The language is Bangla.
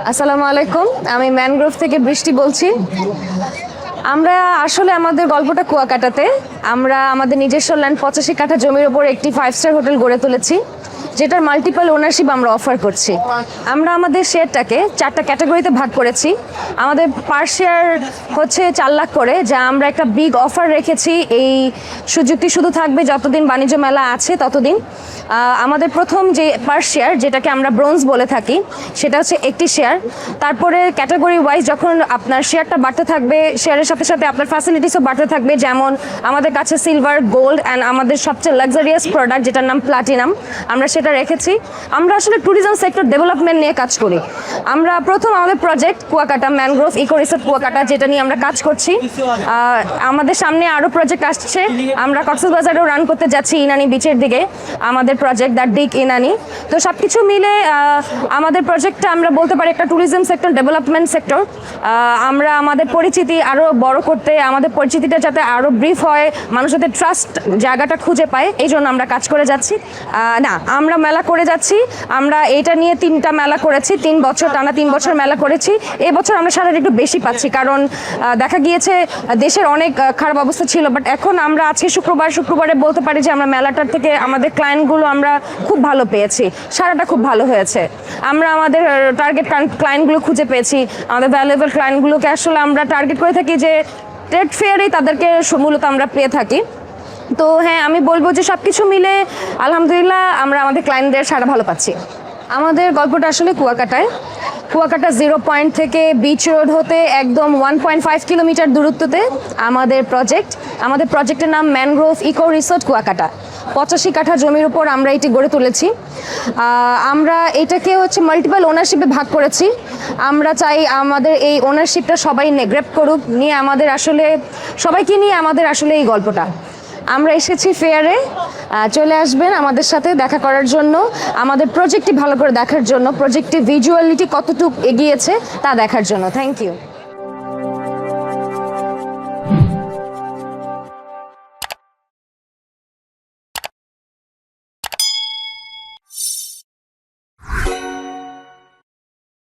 আসসালামু আলাইকুম, আমি ম্যানগ্রোভ থেকে বৃষ্টি বলছি। আমরা আসলে আমাদের গল্পটা কুয়াকাটাতে। আমরা আমাদের নিজস্ব ল্যান্ড 85 কাঠা জমির ওপর একটি 5 স্টার হোটেল গড়ে তুলেছি, যেটার মাল্টিপল ওনারশিপ আমরা অফার করছি। আমরা আমাদের শেয়ারটাকে 4টা ক্যাটাগরিতে ভাগ করেছি। আমাদের পার শেয়ার হচ্ছে 4 লাখ করে, যা আমরা একটা বিগ অফার রেখেছি। এই সুযোগটি শুধু থাকবে যতদিন বাণিজ্য মেলা আছে ততদিন। আমাদের প্রথম যে পার শেয়ার, যেটাকে আমরা ব্রোঞ্জ বলে থাকি, সেটা হচ্ছে একটি শেয়ার। তারপরে ক্যাটাগরি ওয়াইজ যখন আপনার শেয়ারটা বাড়তে থাকবে, শেয়ারের সাথে সাথে আপনার ফ্যাসিলিটিসও বাড়তে থাকবে। যেমন আমাদের কাছে সিলভার, গোল্ড অ্যান্ড আমাদের সবচেয়ে লাক্সারিয়াস প্রোডাক্ট যেটার নাম প্লাটিনাম, আমরা সেটা রেখেছি। আমরা আসলে ট্যুরিজম সেক্টর ডেভেলপমেন্ট নিয়ে কাজ করি। আমরা প্রথম আমাদের project Kuakata mangrove eco resort Kuakata, যেটা নিয়ে আমরা কাজ করছি। আমাদের সামনে আরও প্রজেক্ট আসছে। আমরা কক্সবাজারেও রান করতে যাচ্ছি ইনানি বিচের দিকে, আমাদের প্রজেক্ট দ্য ডিক ইনানি। তো সব কিছু মিলে আমাদের প্রজেক্টটা আমরা বলতে পারি একটা ট্যুরিজম সেক্টর ডেভেলপমেন্ট সেক্টর। আমরা আমাদের পরিচিতি আরও বড় করতে, আমাদের পরিচিতিটা যাতে আরও ব্রিফ হয়, মানুষ যাতে ট্রাস্ট জায়গাটা খুঁজে পায়, এই জন্য আমরা কাজ করে যাচ্ছি। আমরা মেলা করে যাচ্ছি। আমরা এটা নিয়ে 3টা মেলা করেছি, 3 বছর টানা 3 বছর মেলা করেছি। এই বছর আমরা সারা একটু বেশি পাচ্ছি, কারণ দেখা গিয়েছে দেশের অনেক খারাপ অবস্থা ছিল। বাট এখন আমরা আজকে শুক্রবারে বলতে পারি যে আমরা মেলাটার থেকে আমাদের ক্লায়েন্টগুলো আমরা খুব ভালো পেয়েছি, সারাটা খুব ভালো হয়েছে। আমরা আমাদের টার্গেট ক্লায়েন্টগুলো খুঁজে পেয়েছি। আমাদের ভ্যালুয়েবল ক্লায়েন্টগুলোকে আসলে আমরা টার্গেট করে থাকি যে ট্রেড ফেয়ারেই তাদেরকে মূলত আমরা পেয়ে থাকি। তো হ্যাঁ, আমি বলবো যে সব কিছু মিলে আলহামদুলিল্লাহ আমরা আমাদের ক্লায়েন্টদের সারা ভালো পাচ্ছি। আমাদের গল্পটা আসলে কুয়াকাটা 0 পয়েন্ট থেকে বিচ রোড হতে একদম 1.5 কিলোমিটার দূরত্বতে আমাদের প্রজেক্টের নাম ম্যানগ্রোভ ইকো রিসোর্ট কুয়াকাটা। 85 কাঠা জমির উপর আমরা এটি গড়ে তুলেছি। আমরা এটাকে মাল্টিপল ওনারশিপে ভাগ করেছি। আমরা চাই আমাদের এই ওনারশিপটা সবাই গ্র্যাব করুক, নিয়ে আমাদের আসলে সবাইকে নিয়ে আমাদের আসলে এই গল্পটা। আমরা এসেছি ফেয়ারে, চলে আসবেন আমাদের সাথে দেখা করার জন্য, আমাদের প্রজেক্টটি ভালো করে দেখার জন্য, প্রজেক্টটি ভিজুয়ালিটি কতটুকু এগিয়েছে তা দেখার জন্য। Thank you.